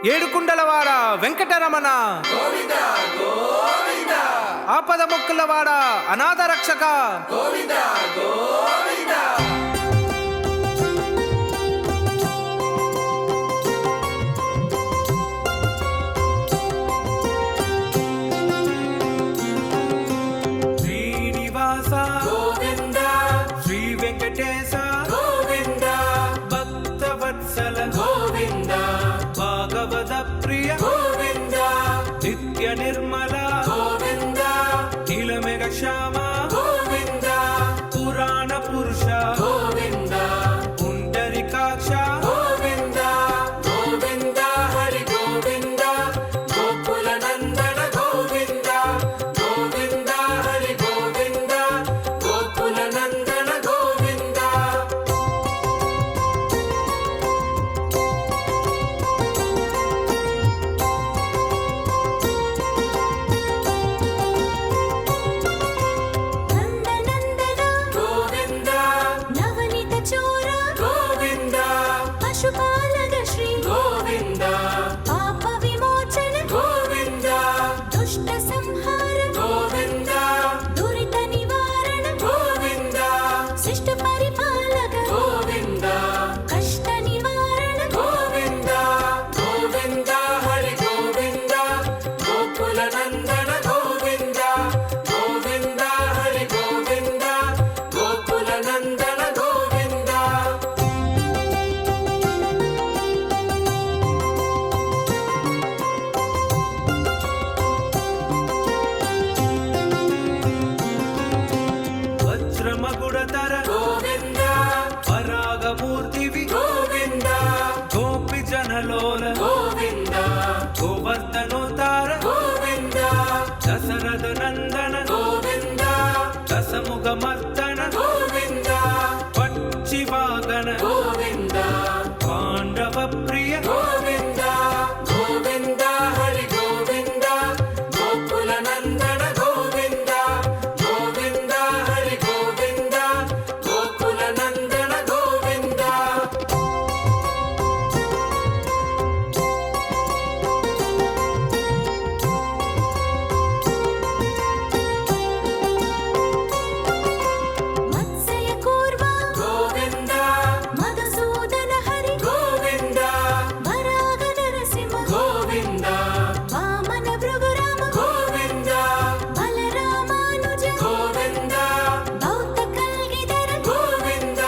ఏడుకుండలవాడ వెంకటరమణ, ఆపద మొక్కులవాడ అనాథ రక్షక, శ్రీనివాస గోవింద, శ్రీ వెంకటేశ గోవింద, భక్తవత్సల గోవింద, భాగవత ప్రియ గోవింద, నిత్య నిర్మల గోవింద, నీలమేఘ శ్యామ గోవింద, పురాణ పురుష గోవింద, పుండరీకాక్ష గోవింద, గోవింద హరి గోవింద, గోకుల నందన గోవింద, గోవింద హరి గోవింద, గోకుల నందన గోవింద. నందనందన గోవింద నవనిత చోర గోవింద, పశుపాలక శ్రీ గోవింద పాప విమోచన గోవింద, దుష్ట సంహార గోవింద దురిత నివారణ గోవింద, శిష్ట పరిపాలక గోవింద కష్ట నివారణ గోవింద, గోవింద హరి గోవింద, గోకుల నందన గోవింద, గోవింద హరి గోవింద, గోకుల నందన గోవింద. వజ్రమగుడతర గోవింద, పరాగమూర్తివి గోవింద, గోపి జనలోల గోవింద, గోవర్ధనోతార గోవింద, దశరథ నందన గోవింద, దశముఖ మర్దన గోవింద, పచ్చివాగన గోవింద, పాండవ ప్రియ గోవింద, గోవింద హరి గోవింద, గోకుల నందన గోవింద, గోవింద హరి గోవింద, గోకుల నందన గోవింద. మత్స్య కూర్మ గోవింద మధుసూదన హరి గోవింద, వరాగ నరసింహ గోవింద వామన భృగురామ గోవింద, బలరామానుజ గోవింద బౌద్ధ కల్గిధర గోవింద,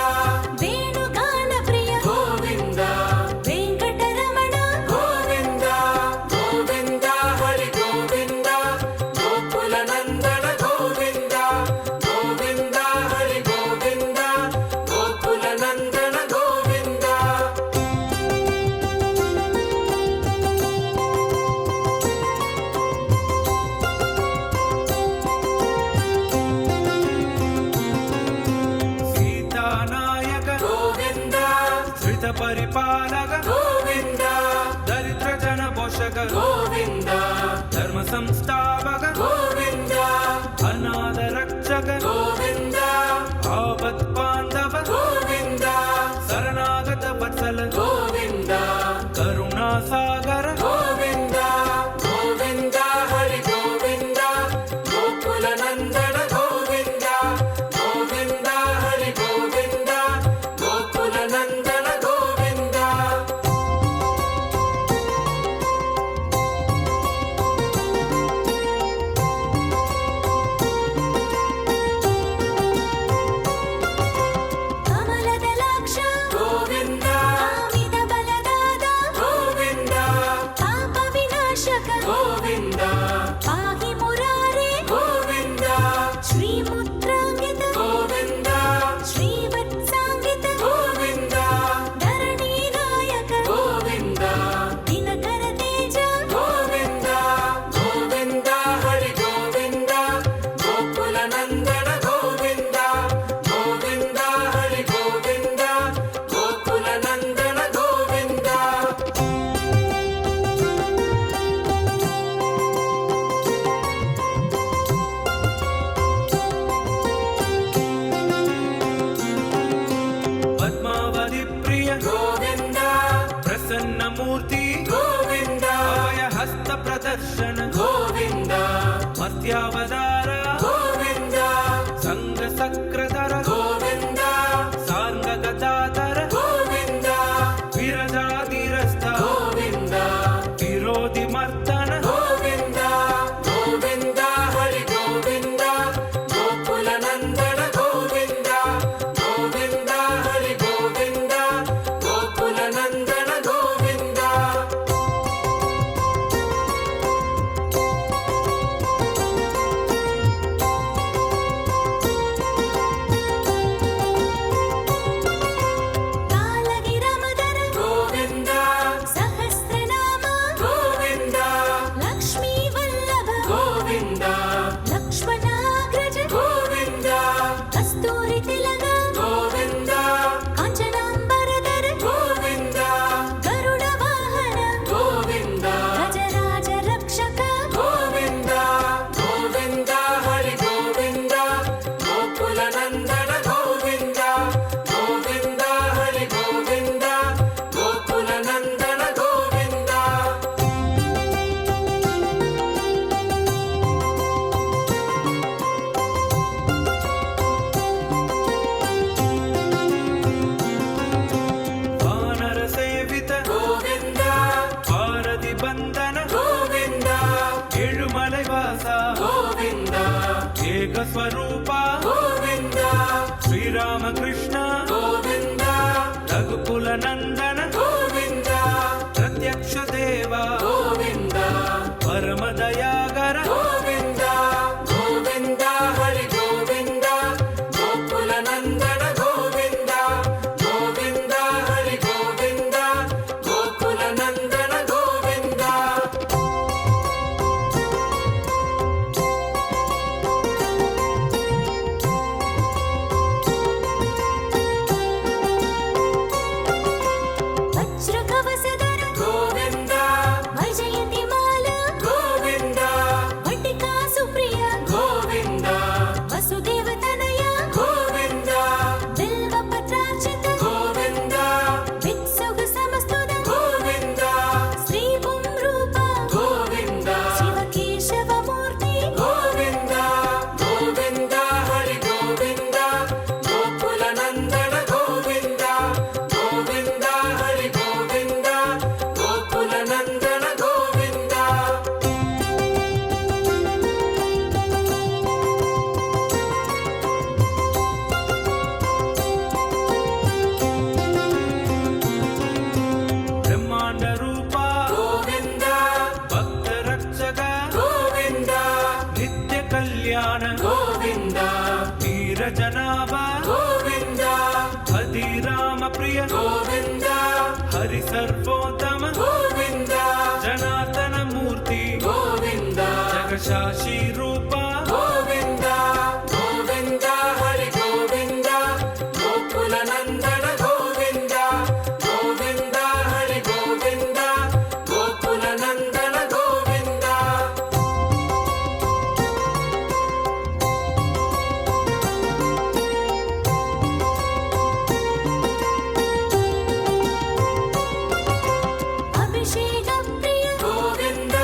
వేణుగాన ప్రియ గోవింద వెంకటరమణ గోవింద, గోవింద హరి గోవింద, గోకుల నందన గోవింద, గోవింద హరి గోవింద, గోకుల నందన గోవింద. సీతానాయక గోవింద, శ్రిత పరిపాలక గోవింద, దరిద్ర జన పోషక గోవింద, ధర్మ సంస్థాపక గోవింద, అనాథ రక్షక గోవింద, ఆపత్ బాంధవ గోవింద, శరణాగత వత్సల గోవింద, కరుణా సాగర గోవింద, గోవింద హరి గోవింద, గోకుల నందన గోవింద, గోవింద హరి గోవింద, గోకుల నందన గోవింద. కమలదలాక్ష గోవింద కామిత బలదాద గోవింద, ಗೋವಿಂದ ಅಭಯ ಹಸ್ತ ಪ್ರದರ್ಶನ ಗೋವಿಂದ ಮತ್ಯಾವತಾರ ಗೋವಿಂದ ಸಂಘ ಸಕ್ರಧರ ಗೋವಿಂದ ಸಾಂಗ ಗದಾಧರ ಗೋವಿಂದ ವಿರಜಾಧಿರಸ್ಥ ಗೋವಿಂದ ವಿರೋಧಿ ಮರ್ದನ ಗೋವಿಂದ ಗೋವಿಂದ ಹರಿ ಗೋವಿಂದ ಗೋಕುಲ ನಂದನ ಗೋವಿಂದ ಗೋವಿಂದ ಹರಿ ಗೋವಿಂದ ಗೋಕುಲ ನಂದನ ಗೋವಿಂದ ಕಾಲಗಿರಮದರ ಗೋವಿಂದ ಸಹಸ್ರನಾಮ ಗೋವಿಂದ ಲಕ್ಷ್ಮೀ ವಲ್ಲಭ ಗೋವಿಂದ ಲಕ್ಷ್ಮಣಾಗ್ರಜ ಗೋವಿಂದ ಕಸ್ತೂರಿ ತಿಲಕ ಗೋವಿಂದ ಕಾಂಚನಾಂಬರಧರ ಗೋವಿಂದ ಗರುಡ ವಾಹನ ಗೋವಿಂದ ಗಜರಾಜ ರಕ್ಷಕ ಗೋವಿಂದ ಗೋವಿಂದ ಹರಿ ಗೋವಿಂದ ಗೋಕುಲ ನಂದನ ಗೋವಿಂದ ಗೋವಿಂದ ಹರಿ ಗೋವಿಂದ ಗೋಕುಲ ನಂದನ ಗೋವಿಂದ ವಾನರ ಸೇವಿತ ಗೋವಿಂದ ಭಾರತಿ ಬಂಧನ ಗೋವಿಂದ ಏಳುಮಲೆ ವಾಸ ಗೋವಿಂದ ಏಕ ಸ್ವರೂಪ ಗೋವಿಂದ ಶ್ರೀರಾಮಕೃಷ್ಣ ಗೋವಿಂದ ರಘುಕುಲ ನಂದನ ಗೋವಿಂದ ಪ್ರತ್ಯಕ್ಷ ದೇವ ಗೋವಿಂದ ಪರಮ ದಯಾಗರ ಗೋವಿಂದ ಗೋವಿಂದ ಹರಿ ಗೋವಿಂದ ಗೋಕುಲ ನಂದನ ಗೋವಿಂದ ಗೋವಿಂದ ಹರಿ ಗೋವಿಂದ ಗೋಕುಲ ನಂದನ ಗೋವಿಂದ ವಜ್ರ ಕವಸಧರ ಗೋವಿಂದ ವೈಜಯಂತಿ ಮಾಲ ಗೋವಿಂದ ವಟಿಕಾ ಸುಪ್ರಿಯ ಗೋವಿಂದ ವಸುದೇವ ತನಯ ಗೋವಿಂದ ಬಿಲ್ವ ಪತ್ರಾರ್ಚಿತ ಗೋವಿಂದ ವಿಕ್ಸುಗ ಸಮಸ್ತುತ ಗೋವಿಂದ ಶ್ರೀ ರೂಪ ಗೋವಿಂದ ಶಿವಕೇಶವ ಮೂರ್ತಿ ಗೋವಿಂದ ಗೋವಿಂದ ಹರಿ ಗೋವಿಂದ ಗೋಕುಲ ನಂದನ ಗೋವಿಂದ ಗೋವಿಂದ ಹರಿ ಗೋವಿಂದ ಗೋಕುಲ ನಂದನ ಗೋವಿಂದ ಬ್ರಹ್ಮಾಂಡ ರೂಪ ಗೋವಿಂದ ಭಕ್ತ ರಕ್ಷಕ ಗೋವಿಂದ ನಿತ್ಯ ಕಲ್ಯಾಣ ಗೋವಿಂದ ವೀರ ಜನಾಭ ಗೋವಿಂದ ಹದಿರಾಮ ಪ್ರಿಯ ಗೋವಿಂದ ಹರಿ ಸರ್ವೋತ್ತಮ ಗೋವಿಂದ ಜನಾರ್ದನ ಮೂರ್ತಿ ಗೋವಿಂದ ಜಗಶಾಶಿ ರೂಪ ಗೋವಿಂದ ಗೋವಿಂದ ಹರಿ ಗೋವಿಂದ ಗೋಕುಲ ನಂದನ ಗೋವಿಂದ ಗೋವಿಂದ ಹರಿ ಗೋವಿಂದ ಗೋಕುಲ ನಂದನ ಗೋವಿಂದ ಅಭಿಷೇಕ ಪ್ರಿಯ ಗೋವಿಂದ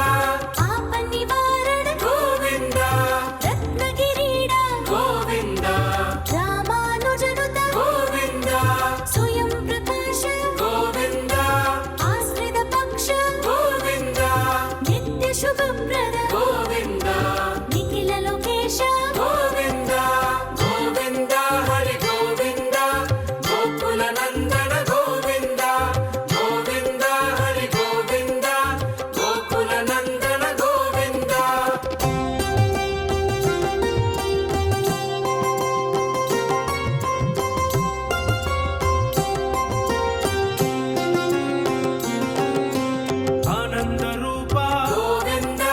ಪಾಪ ನಿವಾರಣ ಗೋವಿಂದ ರತ್ನಗಿರೀಡ ಗೋವಿಂದ ರಾಮಾನುಜನುತ ಗೋವಿಂದ ಸ್ವಯಂ ಪ್ರಕಾಶ ಗೋವಿಂದ ಆಶ್ರಿತ ಪಕ್ಷ ಗೋವಿಂದ ನಿತ್ಯ ಶುಭಪ್ರದ ಗೋವಿಂದ ನಿಖಿಲ ಲೋಕೇಶ ಗೋವಿಂದ ಗೋವಿಂದ ಹರಿ ಗೋವಿಂದ ಗೋಕುಲ ನಂದನ ಗೋವಿಂದ ಗೋವಿಂದ ಹರಿ ಗೋವಿಂದ ಗೋಕುಲ ನಂದನ ಗೋವಿಂದ ಆನಂದ ರೂಪ ಗೋವಿಂದ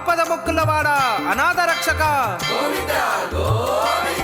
ఆపద ముక్కులవాడ అనాథ రక్షక గోవింద గోవింద